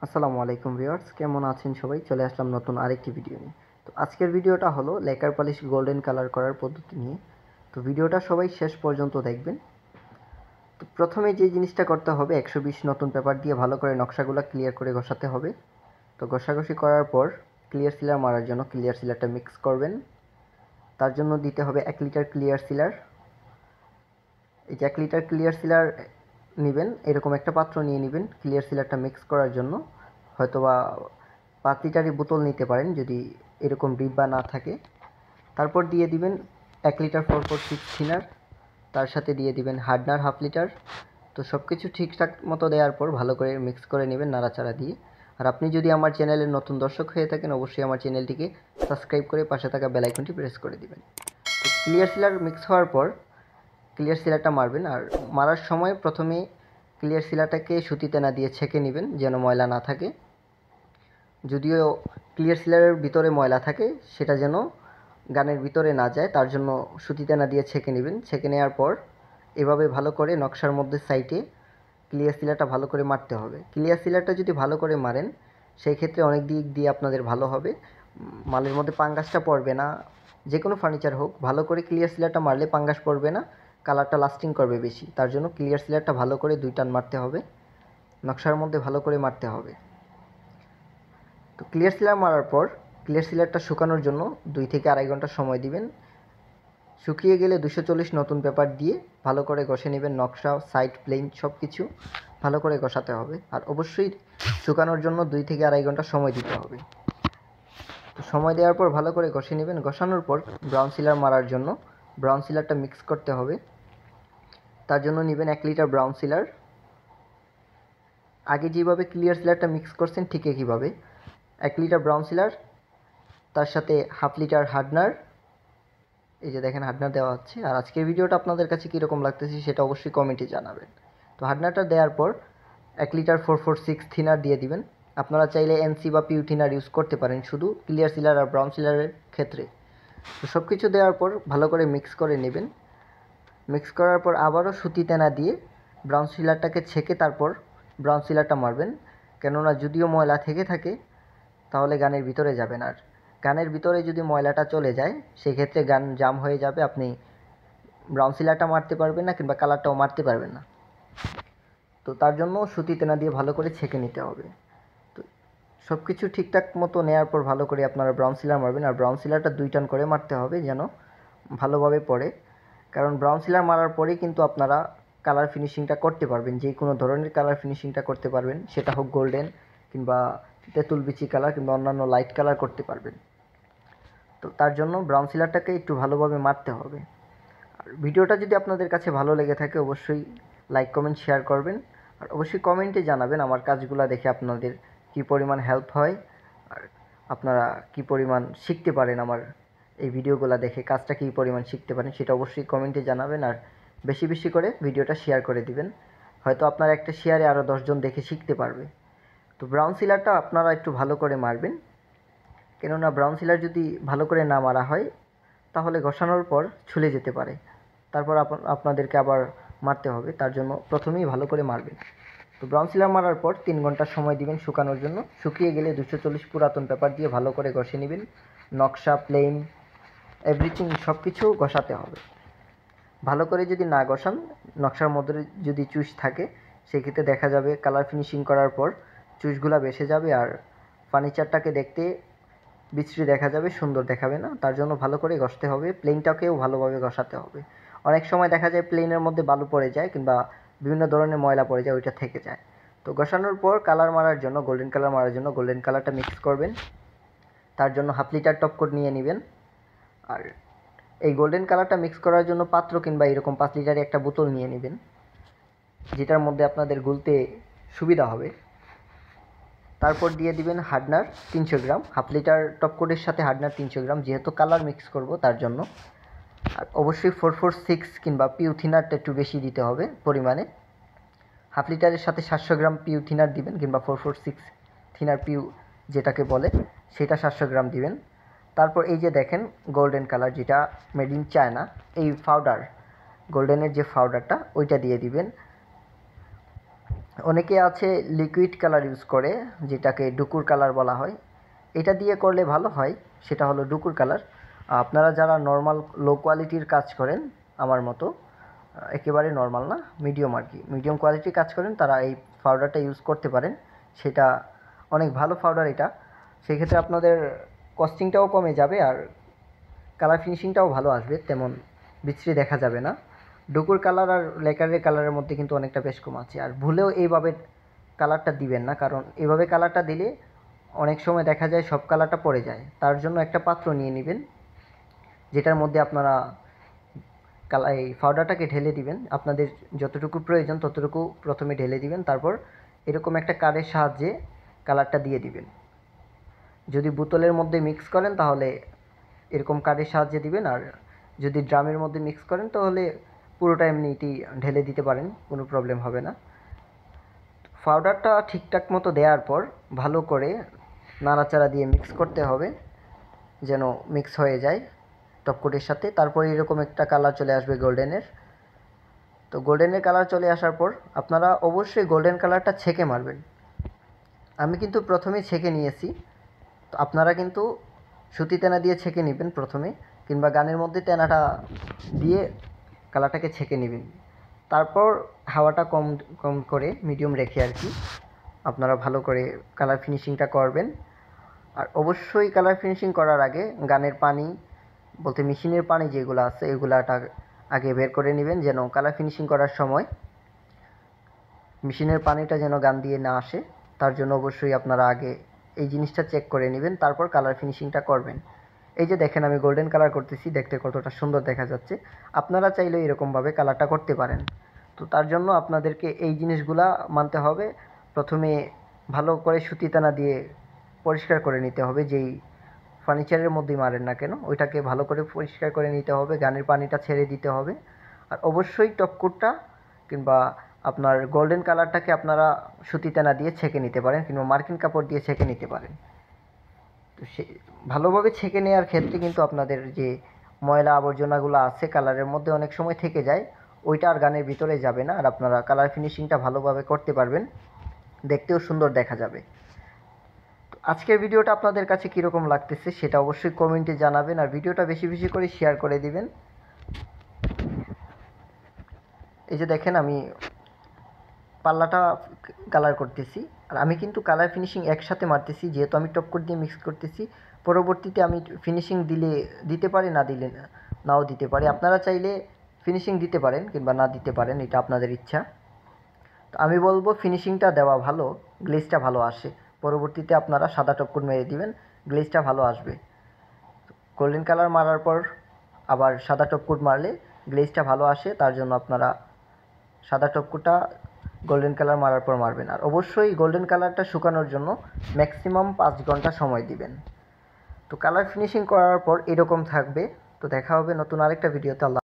আসসালামু আলাইকুম ভিউয়ার্স, কেমন আছেন সবাই? চলে আসলাম নতুন আরেকটি ভিডিও নিয়ে। তো আজকের ভিডিওটা হলো লেকার পলিশ গোল্ডেন কালার করার পদ্ধতি নিয়ে। তো ভিডিওটা সবাই শেষ পর্যন্ত দেখবেন। তো প্রথমে যে জিনিসটা করতে হবে, 120 নতুন পেপার দিয়ে ভালো করে নকশাগুলো ক্লিয়ার করে ঘষাতে হবে। তো ঘষাঘষি করার পর ক্লিয়ার সিলার মারার জন্য ক্লিয়ার সিলারটা মিক্স করবেন। তার জন্য দিতে হবে 1 লিটার ক্লিয়ার সিলার। এই যে 1 লিটার ক্লিয়ার সিলার নেবেন, এরকম একটা পাত্র নিয়ে নেবেন ক্লিয়ার সিলারটা মিক্স করার জন্য। হয়তোবা 5 লিটারের বোতল নিতে পারেন যদি এরকম ডিব্বা না থাকে। তারপর দিয়ে দিবেন 1 লিটার 446 থিনার, তার সাথে দিয়ে দিবেন হার্ডনার হাফ লিটার। তো সব কিছু ঠিকঠাক মতো দেওয়ার পর ভালো করে মিক্স করে নেবেন নাড়াচাড়া দিয়ে। আর আপনি যদি আমার চ্যানেলের নতুন দর্শক হয়ে থাকেন, অবশ্যই আমার চ্যানেলটিকে সাবস্ক্রাইব করে পাশে থাকা বেল আইকনটি প্রেস করে দিবেন। তো ক্লিয়ার সিলার মিক্স হওয়ার পর ক্লিয়ার সিলারটা মারবেন। আর মারার সময় প্রথমে ক্লিয়ার সিলারটাকে সুতিতে না দিয়ে ছেঁকে নেবেন যেন ময়লা না থাকে। যদিও ক্লিয়ার সিলারের ভিতরে ময়লা থাকে, সেটা যেন গানের ভিতরে না যায়, তার জন্য সুতিতে না দিয়ে ছেঁকে নেবেন। ছেঁকে নেওয়ার পর এভাবে ভালো করে নকশার মধ্যে সাইডে ক্লিয়ার সিলারটা ভালো করে মারতে হবে। ক্লিয়ার সিলারটা যদি ভালো করে মারেন, সেই ক্ষেত্রে অনেক দিক দিয়ে আপনাদের ভালো হবে। মালের মধ্যে পাঙ্গাসটা পড়বে না। যে কোনো ফার্নিচার হোক, ভালো করে ক্লিয়ার সিলারটা মারলে পাঙ্গাস পড়বে না, কালারটা লাস্টিং করবে বেশি। তার জন্য ক্লিয়ার সিলারটা ভালো করে 2 টান মারতে হবে, নকশার মধ্যে ভালো করে মারতে হবে। তো ক্লিয়ার সিলার মারার পর ক্লিয়ার সিলারটা শুকানোর জন্য 2 থেকে 2.5 ঘন্টা সময় দিবেন। শুকিয়ে গেলে 240 নতুন পেপার দিয়ে ভালো করে ঘষে নেবেন। নকশা, সাইড, প্লেন সব কিছু ভালো করে ঘষাতে হবে। আর অবশ্যই শুকানোর জন্য 2 থেকে 2.5 ঘন্টা সময় দিতে হবে। তো সময় দেওয়ার পর ভালো করে ঘষে নেবেন। ঘষানোর পর ব্রাউন সিলার মারার জন্য ব্রাউন সিলারটা মিক্স করতে হবে। তার জন্য নেবেন 1 লিটার ব্রাউন সিলার। আগে যেভাবে ক্লিয়ার সিলারটা মিক্স করছেন ঠিক একইভাবে 1 লিটার ব্রাউন সিলার, তার সাথে হাফ লিটার হার্ডনার। এই যে দেখেন হার্ডনার দেওয়া হচ্ছে। আর আজকের ভিডিওটা আপনাদের কাছে কীরকম লাগতেছে সেটা অবশ্যই কমেন্টে জানাবেন। তো হার্ডনারটা দেওয়ার পর 1 লিটার 446 থিনার দিয়ে দিবেন। আপনারা চাইলে এনসি বা পিউ থিনার ইউজ করতে পারেন শুধু ক্লিয়ার সিলার আর ব্রাউন সিলারের ক্ষেত্রে। তো সব কিছু দেওয়ার পর ভালো করে মিক্স করে নেবেন। মিক্স করার পর আবারও সুতিতে না দিয়ে ব্রাউন সিলারটাকে ছেঁকে তারপর ব্রাউন সিলারটা মারবেন। কেননা যদিও ময়লা থেকে থাকে তাহলে গানের ভিতরে যাবে না। আর গানের ভিতরে যদি ময়লাটা চলে যায় সেক্ষেত্রে গান জাম হয়ে যাবে, আপনি ব্রাউন সিলারটা মারতে পারবেন না কিংবা কালারটাও মারতে পারবেন না। তো তার জন্য সুতিতে না দিয়ে ভালো করে ছেঁকে নিতে হবে। তো সব কিছু ঠিকঠাক মতো নেওয়ার পর ভালো করে আপনারা ব্রাউন সিলার মারবেন। আর ব্রাউন সিলারটা 2 টান করে মারতে হবে যেন ভালোভাবে পড়ে। কারণ ব্রাউন সিলার মারার পরেই কিন্তু আপনারা কালার ফিনিশিংটা করতে পারবেন, যে কোনো ধরনের কালার ফিনিশিংটা করতে পারবেন, সেটা হোক গোল্ডেন কিংবা তেঁতুল বিচি কালার কিংবা অন্যান্য লাইট কালার করতে পারবেন। তো তার জন্য ব্রাউন সিলারটাকে একটু ভালোভাবে মারতে হবে। আর ভিডিওটা যদি আপনাদের কাছে ভালো লেগে থাকে অবশ্যই লাইক, কমেন্ট, শেয়ার করবেন। আর অবশ্যই কমেন্টে জানাবেন আমার কাজগুলো দেখে আপনাদের কী পরিমাণ হেল্প হয় আর আপনারা কী পরিমাণ শিখতে পারেন। আমার এই ভিডিওগুলো দেখে কাজটা কী পরিমাণ শিখতে পারেন সেটা অবশ্যই কমেন্টে জানাবেন। আর বেশি বেশি করে ভিডিওটা শেয়ার করে দিবেন, হয়তো আপনার একটা শেয়ারে আরও 10 জন দেখে শিখতে পারবে। তো ব্রাউন সিলারটা আপনারা একটু ভালো করে মারবেন, কেননা ব্রাউন সিলার যদি ভালো করে না মারা হয় তাহলে ঘষানোর পর ছুলে যেতে পারে। তারপর আপনাদেরকে আবার মারতে হবে, তার জন্য প্রথমেই ভালো করে মারবেন। তো ব্রাউন সিলার মারার পর 3 ঘন্টা সময় দিবেন শুকানোর জন্য। শুকিয়ে গেলে 240 পুরাতন পেপার দিয়ে ভালো করে ঘষে নেবেন। নকশা, প্লেন, এভরিথিং সব কিছু ঘষাতে হবে। ভালো করে যদি না ঘষান, নকশার মধ্যে যদি চুষ থাকে সেক্ষেত্রে দেখা যাবে কালার ফিনিশিং করার পর চুষগুলা বেসে যাবে আর ফার্নিচারটাকে দেখতে বিশ্রী দেখা যাবে, সুন্দর দেখাবে না। তার জন্য ভালো করে ঘষতে হবে। প্লেনটাকেও ভালোভাবে ঘষাতে হবে। অনেক সময় দেখা যায় প্লেনের মধ্যে বালু পড়ে যায় কিংবা বিভিন্ন ধরনের ময়লা পড়ে যায়, ওইটা থেকে যায়। তো ঘষানোর পর কালার মারার জন্য গোল্ডেন কালার মারার জন্য গোল্ডেন কালারটা মিক্স করবেন। তার জন্য হাফ লিটার টপ কোট নিয়ে নেবেন। আর এই গোল্ডেন কালারটা মিক্স করার জন্য পাত্র কিংবা এরকম 5 লিটারের একটা বোতল নিয়ে নেবেন, যেটার মধ্যে আপনাদের গুলতে সুবিধা হবে। তারপর দিয়ে দিবেন হার্ডনার 300 গ্রাম। হাফ লিটার টপ কোটের সাথে হার্ডনার 300 গ্রাম, যেহেতু কালার মিক্স করব তার জন্য। আর অবশ্যই 446 কিংবা পিউ থিনারটা একটু বেশি দিতে হবে পরিমাণে। হাফ লিটারের সাথে 700 গ্রাম পিউ থিনার দিবেন কিংবা 446 থিনার পিউ যেটাকে বলে সেটা 700 গ্রাম দিবেন। তারপর এই যে দেখেন গোল্ডেন কালার, যেটা মেড ইন চায়না, এই পাউডার গোল্ডেনের যে পাউডারটা ওইটা দিয়ে দিবেন। অনেকে আছে লিকুইড কালার ইউজ করে, যেটাকে ডুকুর কালার বলা হয়। এটা দিয়ে করলে ভালো হয়, সেটা হলো ডুকুর কালার। আপনারা যারা নর্মাল লো কোয়ালিটির কাজ করেন, আমার মতো একেবারে নর্মাল না, মিডিয়াম আর কি, মিডিয়াম কোয়ালিটির কাজ করেন, তারা এই পাউডারটা ইউজ করতে পারেন। সেটা অনেক ভালো পাউডার এটা। সেক্ষেত্রে আপনাদের কস্টিংটাও কমে যাবে আর কালার ফিনিশিংটাও ভালো আসবে, তেমন বিশ্রী দেখা যাবে না। ডুকুর কালার আর লেকারের কালারের মধ্যে কিন্তু অনেকটা বেশ কম আছে। আর ভুলেও এইভাবে কালারটা দিবেন না, কারণ এভাবে কালারটা দিলে অনেক সময় দেখা যায় সব কালারটা পড়ে যায়। তার জন্য একটা পাত্র নিয়ে নেবেন, যেটার মধ্যে আপনারা এই পাউডারটাকে ঢেলে দিবেন। আপনাদের যতটুকু প্রয়োজন ততটুকু প্রথমে ঢেলে দিবেন, তারপর এরকম একটা কার্ডের সাহায্যে কালারটা দিয়ে দিবেন। যদি বোতলের মধ্যে মিক্স করেন তাহলে এরকম কার্ডের সাহায্যে দিবেন, আর যদি ড্রামের মধ্যে মিক্স করেন তাহলে পুরোটা এমনিটি ঢেলে দিতে পারেন, কোনো প্রবলেম হবে না। পাউডারটা ঠিকঠাক মতো দেওয়ার পর ভালো করে নাড়াচাড়া দিয়ে মিক্স করতে হবে, যেন মিক্স হয়ে যায় টপকোটের সাথে। তারপর এরকম একটা কালার চলে আসবে গোল্ডেনের। তো গোল্ডেনের কালার চলে আসার পর আপনারা অবশ্যই গোল্ডেন কালারটা ছেঁকে মারবেন। আমি কিন্তু প্রথমেই ছেঁকে নিয়েছি, তো আপনারা কিন্তু সুতি তেনা দিয়ে ছেঁকে নেবেন প্রথমে, কিংবা গানের মধ্যে তেনাটা দিয়ে কালারটাকে ছেঁকে নেবেন। তারপর হাওয়াটা কম কম করে মিডিয়াম রেখে আর কি আপনারা ভালো করে কালার ফিনিশিংটা করবেন। আর অবশ্যই কালার ফিনিশিং করার আগে গানের পানি বলতে মেশিনের পানি যেগুলো আছে এগুলাটা আগে বের করে নেবেন, যেন কালার ফিনিশিং করার সময় মেশিনের পানিটা যেন গান দিয়ে না আসে। তার জন্য অবশ্যই আপনারা আগে এই জিনিসটা চেক করে নেবেন, তারপর কালার ফিনিশিংটা করবেন। এই যে দেখেন আমি গোল্ডেন কালার করতেছি, দেখতে কতটা সুন্দর দেখা যাচ্ছে। আপনারা চাইলে এরকমভাবে কালারটা করতে পারেন। তো তার জন্য আপনাদেরকে এই জিনিসগুলা মানতে হবে। প্রথমে ভালো করে সুতি টানা দিয়ে পরিষ্কার করে নিতে হবে, যেই ফার্নিচারের মধ্যেই মারেন না কেন ওইটাকে ভালো করে পরিষ্কার করে নিতে হবে, গানের পানিটা ছেড়ে দিতে হবে। আর অবশ্যই টপকোটটা কিংবা আপনার গোল্ডেন কালারটাকে আপনারা সুতি টানা দিয়ে ছেঁকে নিতে পারেন, কিংবা মার্কিন কাপড় দিয়ে ছেঁকে নিতে পারেন। তো সে ভালোভাবে ছেঁকে নেওয়ার ক্ষেত্রে কিন্তু আপনাদের যে ময়লা আবর্জনাগুলো আছে কালারের মধ্যে অনেক সময় থেকে যায়, ওইটা আর গানের ভিতরে যাবে না, আর আপনারা কালার ফিনিশিংটা ভালোভাবে করতে পারবেন, দেখতেও সুন্দর দেখা যাবে। তো আজকের ভিডিওটা আপনাদের কাছে কীরকম লাগতেছে সেটা অবশ্যই কমেন্টে জানাবেন, আর ভিডিওটা বেশি বেশি করে শেয়ার করে দিবেন। এই যে দেখেন আমি পাল্লাটা কালার করতেছি, আর আমি কিন্তু কালার ফিনিশিং একসাথে মারতেছি, যেহেতু আমি টপকোট দিয়ে মিক্স করতেছি। পরবর্তীতে আমি ফিনিশিং দিতে পারি, না দিলে নাও দিতে পারি। আপনারা চাইলে ফিনিশিং দিতে পারেন কিংবা না দিতে পারেন, এটা আপনাদের ইচ্ছা। তো আমি বলবো ফিনিশিংটা দেওয়া ভালো, গ্লেজটা ভালো আসে। পরবর্তীতে আপনারা সাদা টপকোট মেরে দিবেন, গ্লেজটা ভালো আসবে। গোল্ডেন কালার মারার পর আবার সাদা টপকোট মারলে গ্লেজটা ভালো আসে, তার জন্য আপনারা সাদা টপকোটটা গোল্ডেন কালার মারার পর মারবেন। আর অবশ্যই গোল্ডেন কালারটা শুকানোর জন্য ম্যাক্সিমাম 5 ঘন্টা সময় দিবেন। তো কালার ফিনিশিং করার পর এরকম থাকবে। তো দেখা হবে নতুন আরেকটা ভিডিওতে। আল্লাহ।